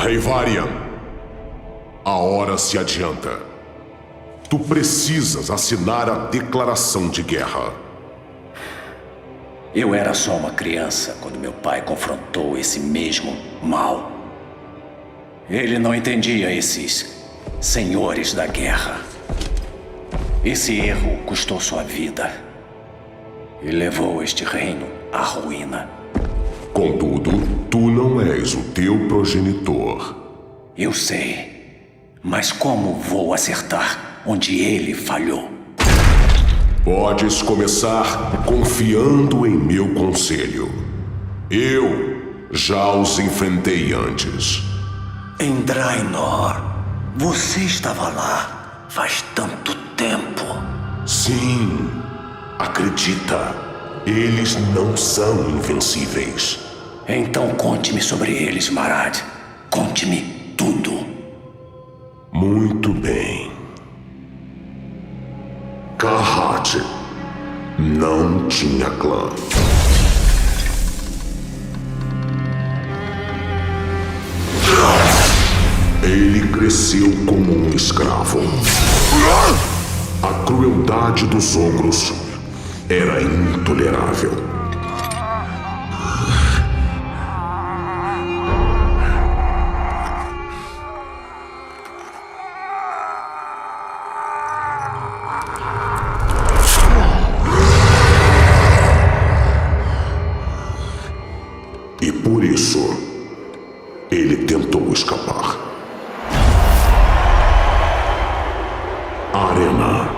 Rei Varian, a hora se adianta. Tu precisas assinar a declaração de guerra. Eu era só uma criança quando meu pai confrontou esse mesmo mal. Ele não entendia esses senhores da guerra. Esse erro custou sua vida e levou este reino à ruína. Contudo, tu não és o teu progenitor. Eu sei, mas como vou acertar onde ele falhou? Podes começar confiando em meu conselho. Eu já os enfrentei antes. Em Draenor, você estava lá faz tanto tempo. Sim, acredita, eles não são invencíveis. Então conte-me sobre eles, Marad. Conte-me tudo. Muito bem. Kahat não tinha clã. Ele cresceu como um escravo. A crueldade dos ogros era intolerável. E por isso, ele tentou escapar. Arena.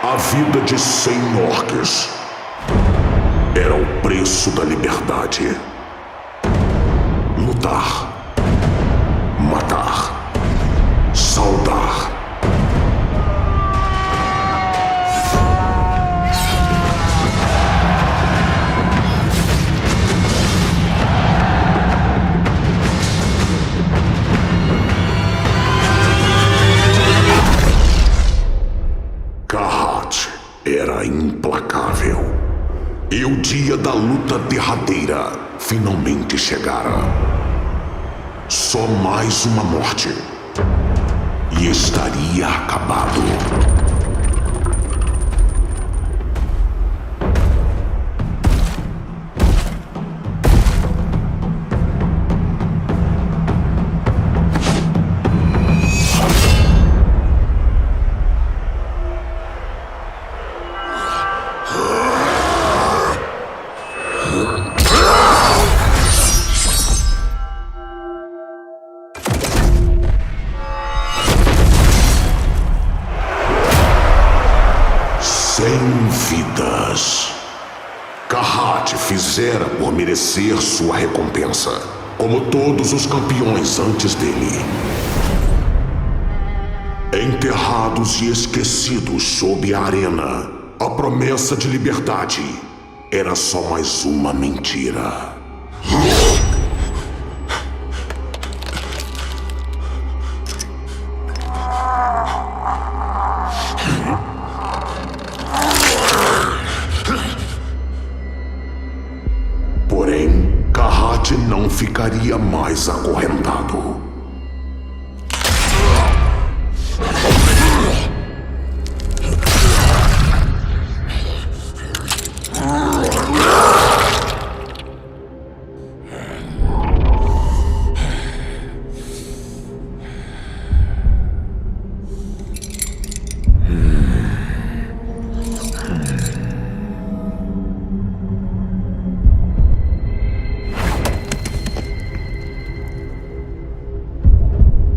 A vida de 100 orques era o preço da liberdade. Lutar, matar, saudar. Kahat era implacável. E o dia da luta derradeira finalmente chegara. Só mais uma morte e estaria acabado. Cem vidas. Kahat fizera por merecer sua recompensa, como todos os campeões antes dele. Enterrados e esquecidos sob a arena, a promessa de liberdade era só mais uma mentira. Porém, Kahat não ficaria mais acorrentado.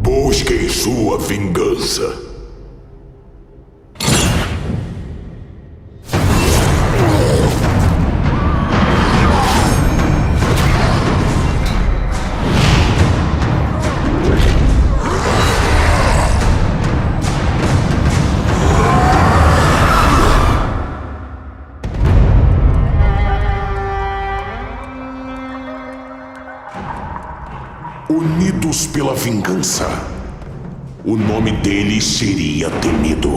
Busquem sua vingança. Unidos pela vingança, o nome deles seria temido.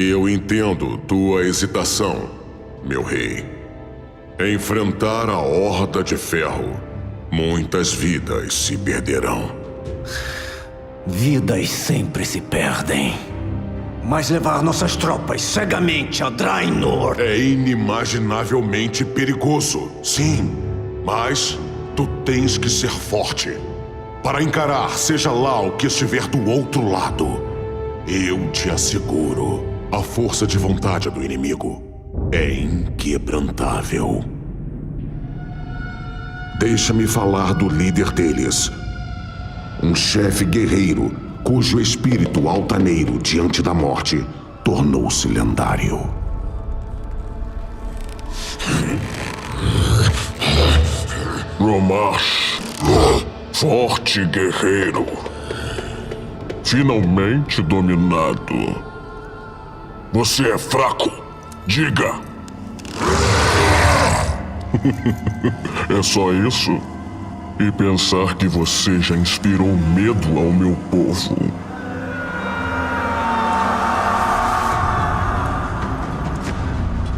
Eu entendo tua hesitação, meu rei. Enfrentar a Horda de Ferro, muitas vidas se perderão. Vidas sempre se perdem. Mas levar nossas tropas cegamente a Draenor... É inimaginavelmente perigoso, sim. Mas tu tens que ser forte para encarar seja lá o que estiver do outro lado. Eu te asseguro, a força de vontade do inimigo é inquebrantável. Deixa-me falar do líder deles. Um chefe guerreiro cujo espírito altaneiro diante da morte tornou-se lendário. Grommash, forte guerreiro. Finalmente dominado. Você é fraco? Diga! É só isso? E pensar que você já inspirou medo ao meu povo.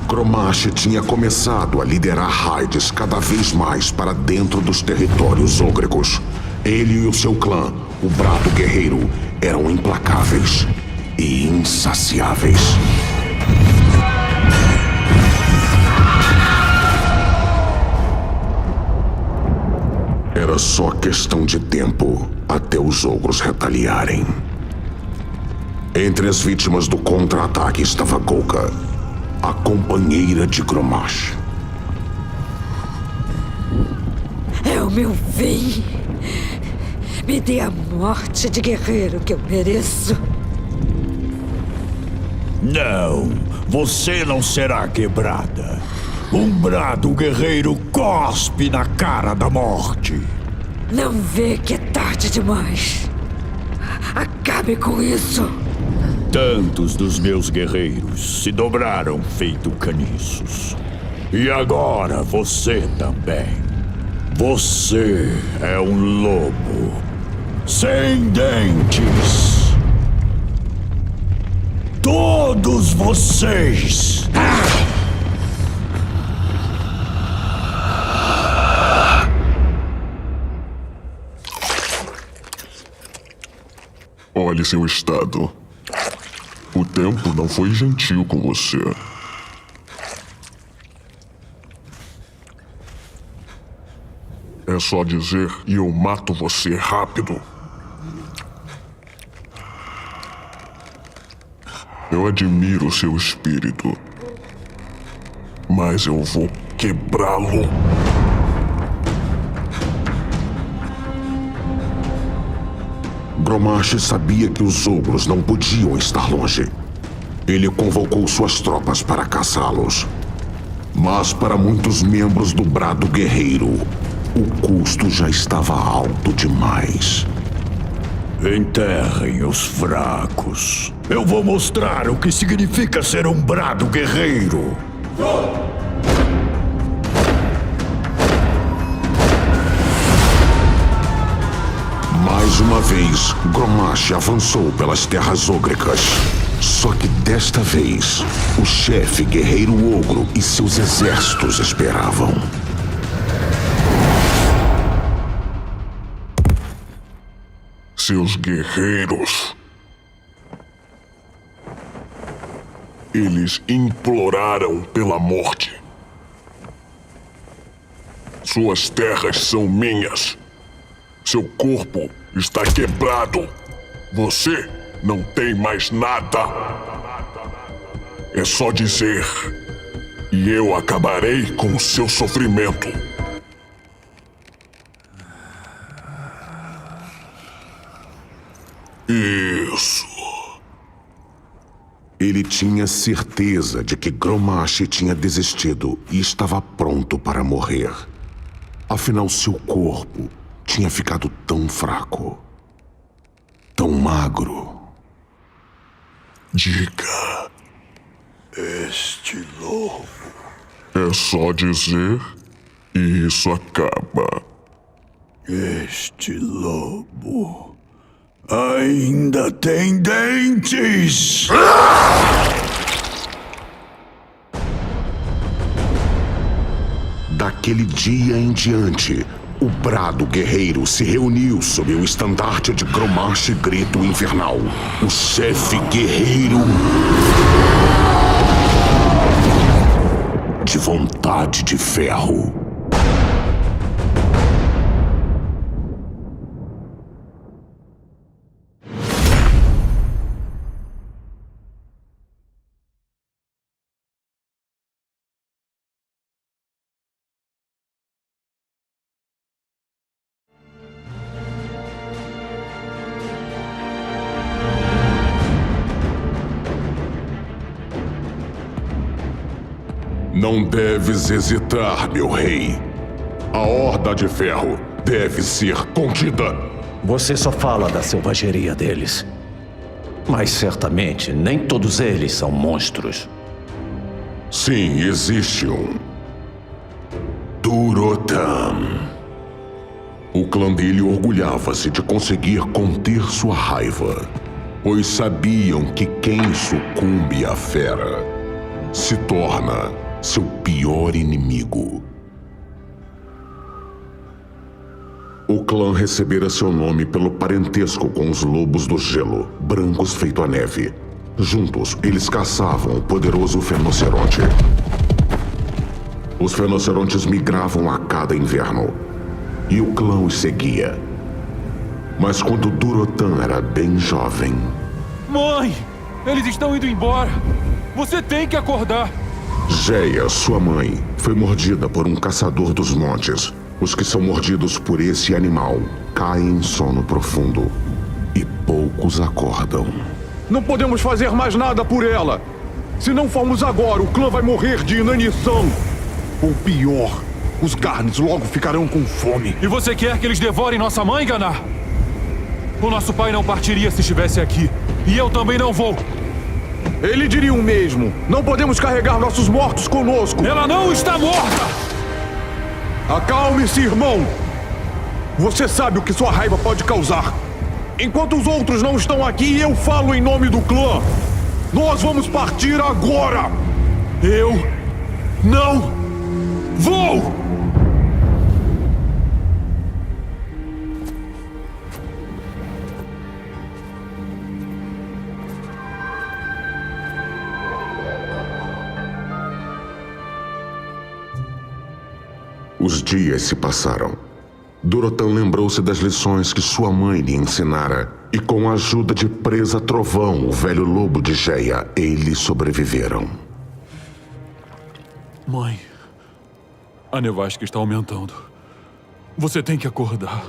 Grommash tinha começado a liderar raids cada vez mais para dentro dos territórios ogregos. Ele e o seu clã, o Brado Guerreiro, eram implacáveis e insaciáveis. Era só questão de tempo até os ogros retaliarem. Entre as vítimas do contra-ataque estava Golka, a companheira de Grommash. É o meu fim. Me dê a morte de guerreiro que eu mereço. Não, você não será quebrada. Um brado guerreiro cospe na cara da morte. Não vê que é tarde demais. Acabe com isso. Tantos dos meus guerreiros se dobraram feito caniços. E agora você também. Você é um lobo. Sem dentes. Todos vocês. Olhe seu estado. O tempo não foi gentil com você. É só dizer e eu mato você rápido. Eu admiro seu espírito, mas eu vou quebrá-lo. Grommash sabia que os ogros não podiam estar longe. Ele convocou suas tropas para caçá-los. Mas para muitos membros do Brado Guerreiro, o custo já estava alto demais. Enterrem os fracos. Eu vou mostrar o que significa ser um brado guerreiro. Mais uma vez, Grommash avançou pelas terras ógrecas. Só que desta vez, o chefe guerreiro ogro e seus exércitos esperavam. Seus guerreiros. Eles imploraram pela morte. Suas terras são minhas. Seu corpo está quebrado. Você não tem mais nada. É só dizer. E eu acabarei com o seu sofrimento. Isso. Ele tinha certeza de que Grommash tinha desistido e estava pronto para morrer. Afinal, seu corpo tinha ficado tão fraco, tão magro. Diga. Este lobo. É só dizer e isso acaba. Este lobo ainda tem dentes! Daquele dia em diante, o brado guerreiro se reuniu sob o estandarte de Grommash Grito Infernal, o chefe guerreiro de Vontade de Ferro. Não deves hesitar, meu rei. A Horda de Ferro deve ser contida. Você só fala da selvageria deles. Mas certamente nem todos eles são monstros. Sim, existe um. Durotan. O clã dele orgulhava-se de conseguir conter sua raiva, pois sabiam que quem sucumbe à fera se torna seu pior inimigo. O clã recebera seu nome pelo parentesco com os lobos do gelo, brancos feito a neve. Juntos, eles caçavam o poderoso Fenoceronte. Os Fenocerontes migravam a cada inverno, e o clã os seguia. Mas quando Durotan era bem jovem... Mãe! Eles estão indo embora! Você tem que acordar! Geia, sua mãe, foi mordida por um caçador dos montes. Os que são mordidos por esse animal caem em sono profundo e poucos acordam. Não podemos fazer mais nada por ela. Se não formos agora, o clã vai morrer de inanição. Ou pior, os Garnes logo ficarão com fome. E você quer que eles devorem nossa mãe, Ganar? O nosso pai não partiria se estivesse aqui. E eu também não vou. Ele diria o mesmo. Não podemos carregar nossos mortos conosco. Ela não está morta! Acalme-se, irmão. Você sabe o que sua raiva pode causar. Enquanto os outros não estão aqui, eu falo em nome do clã. Nós vamos partir agora. Eu não vou! Os dias se passaram. Durotan lembrou-se das lições que sua mãe lhe ensinara, e com a ajuda de Presa Trovão, o velho lobo de Geia, eles sobreviveram. Mãe, a nevasca está aumentando. Você tem que acordar.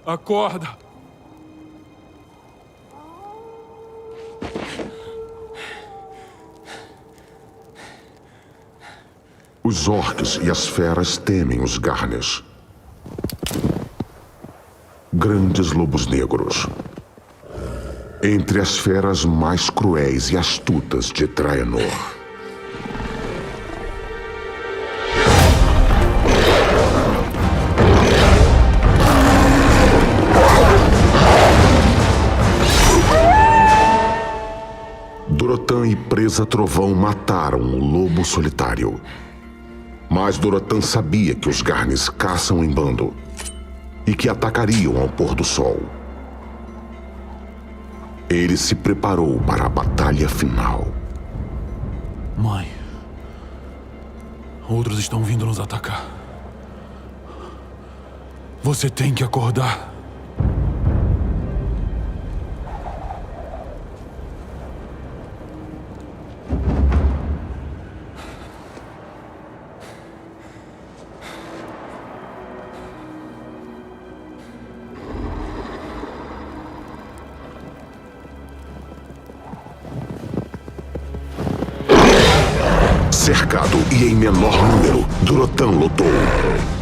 Acorda! Os orcs e as feras temem os Garnes. Grandes lobos negros. Entre as feras mais cruéis e astutas de Draenor. Durotan e Presa Trovão mataram o lobo solitário. Mas Durotan sabia que os Garnes caçam em bando e que atacariam ao pôr do sol. Ele se preparou para a batalha final. Mãe, outros estão vindo nos atacar. Você tem que acordar. Cercado e em menor número, Durotan lutou.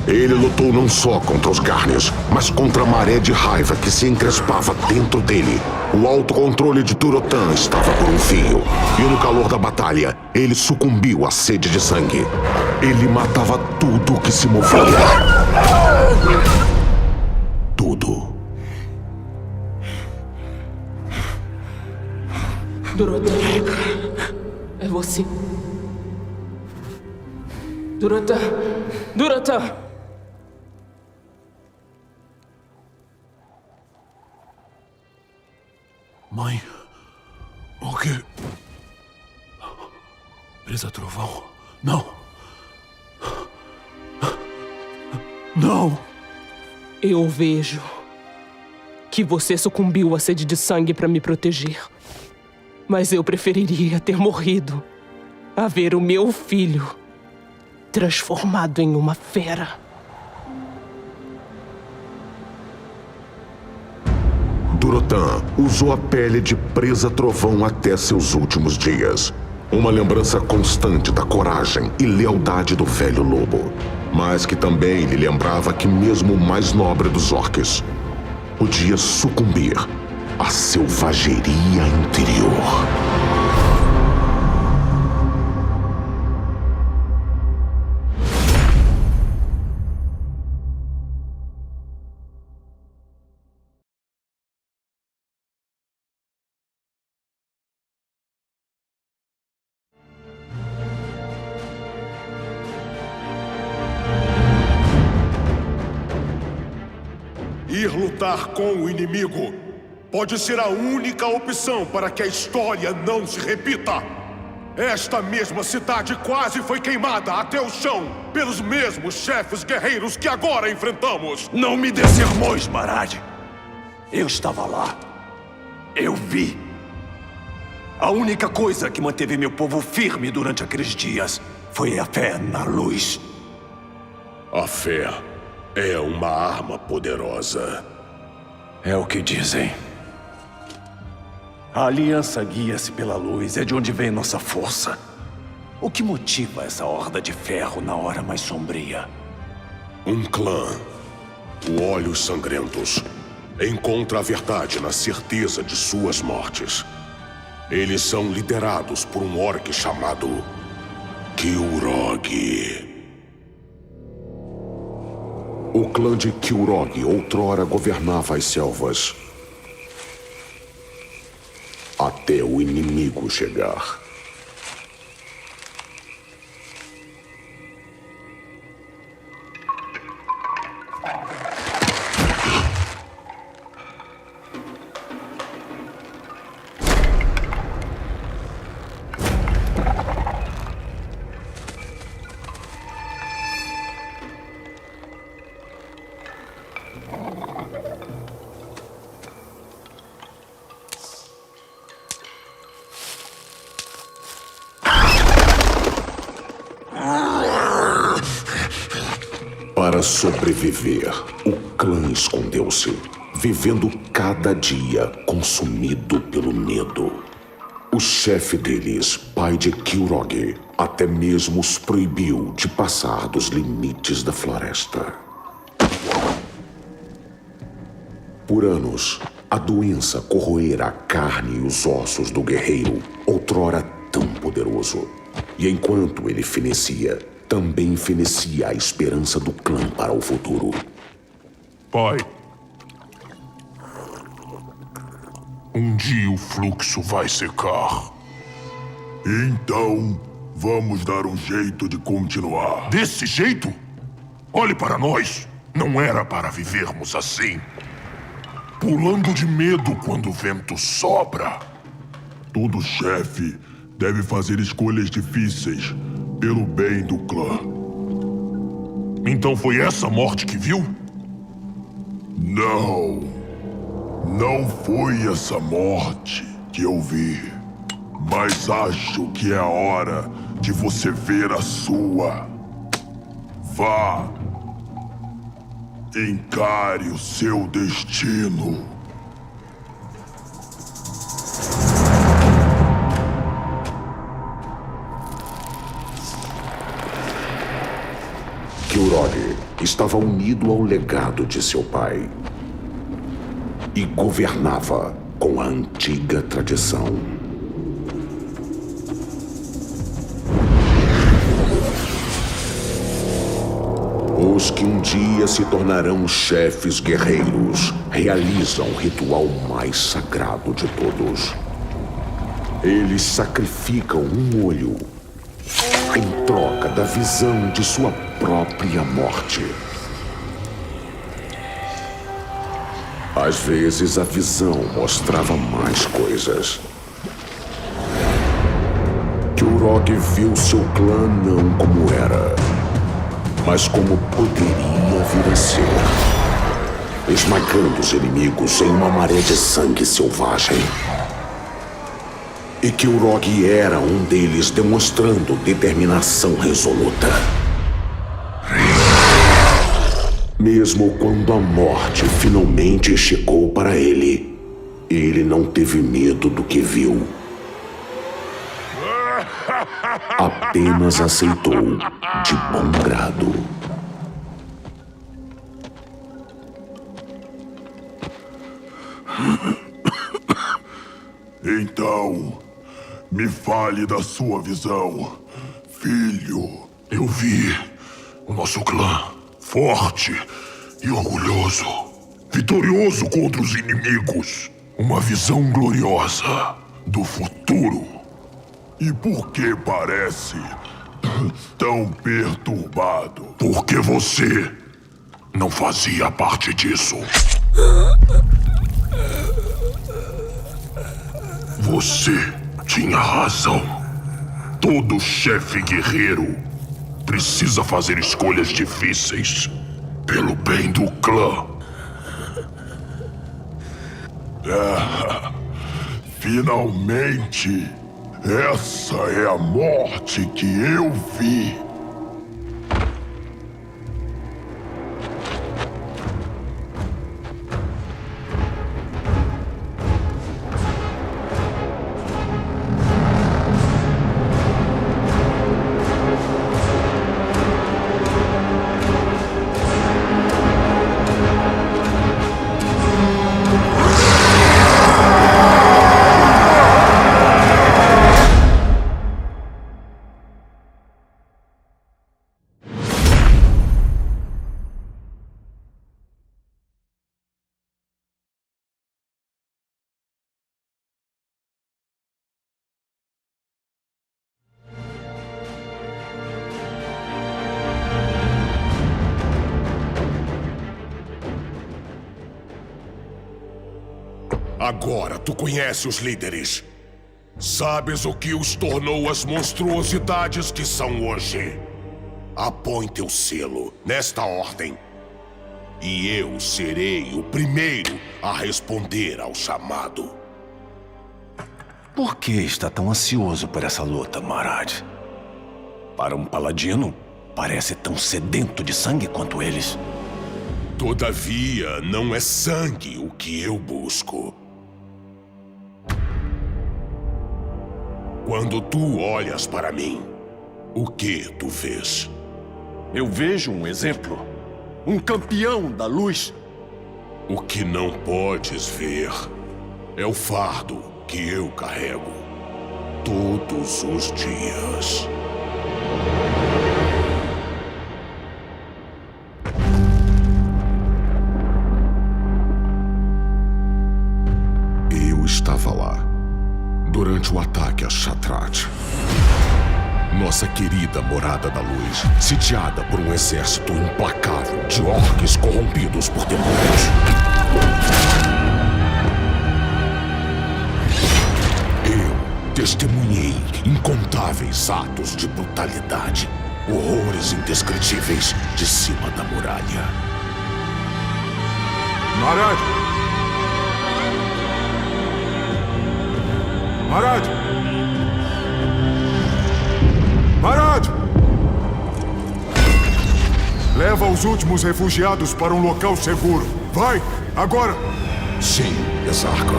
Ele lutou não só contra os Garnes, mas contra a maré de raiva que se encrespava dentro dele. O autocontrole de Durotan estava por um fio. E no calor da batalha, ele sucumbiu à sede de sangue. Ele matava tudo o que se movia. Tudo. Durotan, é você. Durotan! Mãe, o que? Presa Trovão? Não! Não! Eu vejo que você sucumbiu à sede de sangue para me proteger. Mas eu preferiria ter morrido a ver o meu filho transformado em uma fera. Durotan usou a pele de Presa Trovão até seus últimos dias. Uma lembrança constante da coragem e lealdade do velho lobo. Mas que também lhe lembrava que mesmo o mais nobre dos orques podia sucumbir à selvageria interior. Ir lutar com o inimigo pode ser a única opção para que a história não se repita. Esta mesma cidade quase foi queimada até o chão pelos mesmos chefes guerreiros que agora enfrentamos. Não me dê sermões, Marad. Eu estava lá. Eu vi. A única coisa que manteve meu povo firme durante aqueles dias foi a fé na luz. A fé é uma arma poderosa. É o que dizem. A aliança guia-se pela luz, é de onde vem nossa força. O que motiva essa horda de ferro na hora mais sombria? Um clã, o Olhos Sangrentos, encontra a verdade na certeza de suas mortes. Eles são liderados por um orc chamado Kilrogg. O clã de Kilrogg outrora governava as selvas. Até o inimigo chegar. Para sobreviver, o clã escondeu-se, vivendo cada dia consumido pelo medo. O chefe deles, pai de Kilrogg, até mesmo os proibiu de passar dos limites da floresta. Por anos, a doença corroera a carne e os ossos do guerreiro, outrora tão poderoso. E enquanto ele fenecia, também fenecia a esperança do clã para o futuro. Pai, um dia o fluxo vai secar. Então, vamos dar um jeito de continuar. Desse jeito? Olhe para nós. Não era para vivermos assim. Pulando de medo quando o vento sopra. Todo chefe deve fazer escolhas difíceis pelo bem do clã. Então foi essa morte que viu? Não. Não foi essa morte que eu vi. Mas acho que é a hora de você ver a sua. Vá. Encare o seu destino. Kilrogg estava unido ao legado de seu pai e governava com a antiga tradição. Os que um dia se tornarão chefes guerreiros realizam o ritual mais sagrado de todos. Eles sacrificam um olho em troca da visão de sua própria morte. Às vezes a visão mostrava mais coisas. Kilrogg viu seu clã não como era, mas como poderia vir a ser, esmagando os inimigos em uma maré de sangue selvagem. E Kilrogg era um deles, demonstrando determinação resoluta. Mesmo quando a morte finalmente chegou para ele, ele não teve medo do que viu. Apenas aceitou de bom grado. Então, me fale da sua visão. Filho, eu vi o nosso clã forte e orgulhoso, vitorioso contra os inimigos. Uma visão gloriosa do futuro. E por que parece tão perturbado? Porque você não fazia parte disso. Você tinha razão. Todo chefe guerreiro precisa fazer escolhas difíceis pelo bem do clã. Finalmente, essa é a morte que eu vi. Agora tu conhece os líderes. Sabes o que os tornou as monstruosidades que são hoje. Apõe teu selo nesta ordem. E eu serei o primeiro a responder ao chamado. Por que está tão ansioso por essa luta, Marad? Para um paladino, parece tão sedento de sangue quanto eles. Todavia, não é sangue o que eu busco. Quando tu olhas para mim, o que tu vês? Eu vejo um exemplo. Um campeão da luz. O que não podes ver é o fardo que eu carrego todos os dias. Eu estava lá durante o ataque a Shattrath, nossa querida Morada da Luz, sitiada por um exército implacável de orques corrompidos por demônios. Eu testemunhei incontáveis atos de brutalidade, horrores indescritíveis de cima da muralha. Marad! Marad! Marad! Leva os últimos refugiados para um local seguro. Vai, agora! Sim, Exarca.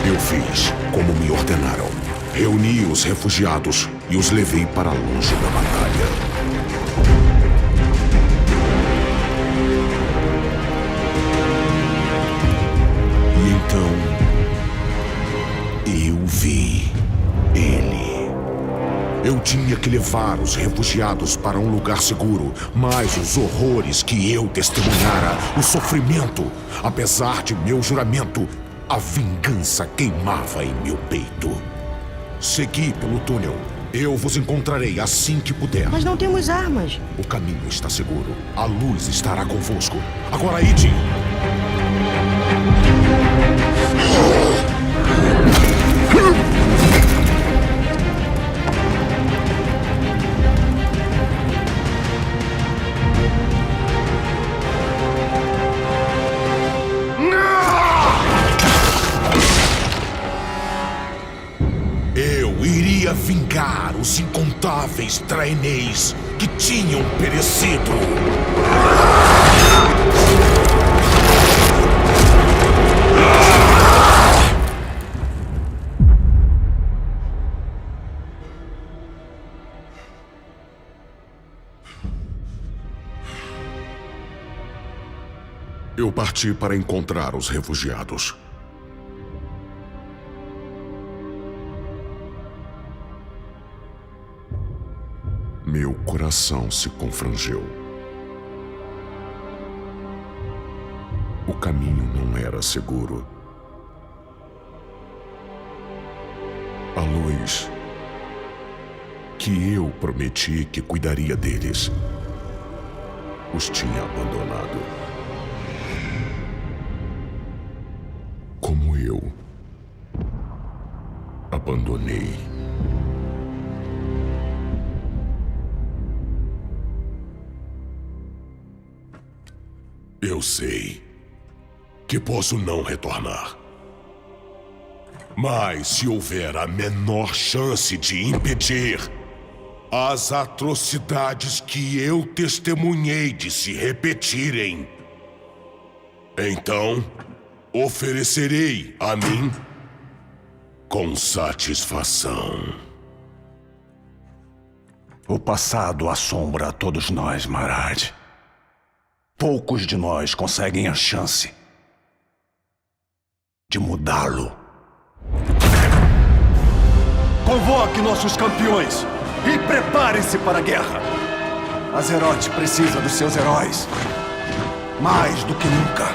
Eu fiz como me ordenaram. Reuni os refugiados e os levei para longe da batalha. Eu vi ele. Eu tinha que levar os refugiados para um lugar seguro, mas os horrores que eu testemunhara, o sofrimento, apesar de meu juramento, a vingança queimava em meu peito. Segui pelo túnel Eu vos encontrarei assim que puder. Mas não temos armas. O caminho está seguro. A luz estará convosco. Agora, ide! Eu iria vingar os incontáveis trainees que tinham perecido. Eu parti para encontrar os refugiados. Meu coração se confrangeu. O caminho não era seguro. A luz que eu prometi que cuidaria deles os tinha abandonado. Como eu abandonei. Eu sei que posso não retornar. Mas se houver a menor chance de impedir as atrocidades que eu testemunhei de se repetirem, então oferecerei a mim com satisfação. O passado assombra a todos nós, Marad. Poucos de nós conseguem a chance de mudá-lo. Convoque nossos campeões e prepare-se para a guerra. Azeroth precisa dos seus heróis mais do que nunca.